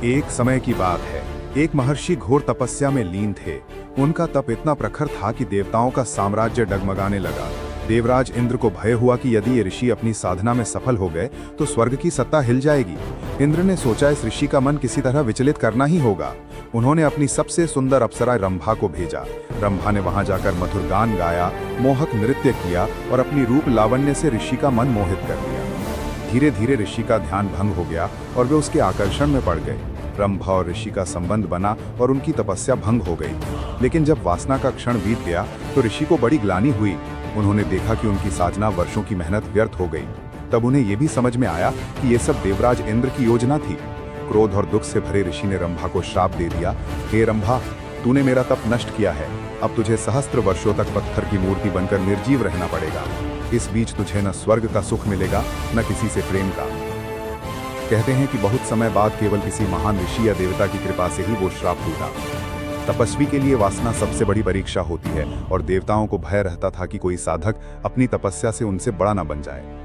एक समय की बात है। एक महर्षि घोर तपस्या में लीन थे। उनका तप इतना प्रखर था कि देवताओं का साम्राज्य डगमगाने लगा। देवराज इंद्र को भय हुआ कि यदि ये ऋषि अपनी साधना में सफल हो गए तो स्वर्ग की सत्ता हिल जाएगी। इंद्र ने सोचा इस ऋषि का मन किसी तरह विचलित करना ही होगा। उन्होंने अपनी सबसे सुंदर अप्सरा रंभा को भेजा। रंभा ने वहां जाकर मधुर गान गाया, मोहक नृत्य किया और अपनी रूप लावण्य से ऋषि का मन मोहित कर दिया। धीरे धीरे ऋषि का ध्यान भंग हो गया और वे उसके आकर्षण में पड़ गए। रंभा और ऋषि का संबंध बना और उनकी तपस्या भंग हो गई। लेकिन जब वासना का क्षण बीत गया तो ऋषि को बड़ी ग्लानि हुई। उन्होंने देखा कि उनकी साधना वर्षों की मेहनत व्यर्थ हो गई। तब उन्हें यह भी समझ में आया कि ये सब देवराज इंद्र की योजना थी। क्रोध और दुख से भरे ऋषि ने रंभा को श्राप दे दिया, हे रंभा, तूने मेरा तप नष्ट किया है। अब तुझे सहस्त्र वर्षों तक पत्थर की मूर्ति बनकर निर्जीव रहना पड़ेगा। इस बीच तुझे न स्वर्ग का सुख मिलेगा न किसी से प्रेम का। कहते हैं कि बहुत समय बाद केवल किसी महान ऋषि या देवता की कृपा से ही वो श्राप टूटा। तपस्वी के लिए वासना सबसे बड़ी परीक्षा होती है और देवताओं को भय रहता था कि कोई साधक अपनी तपस्या से उनसे बड़ा न बन जाए।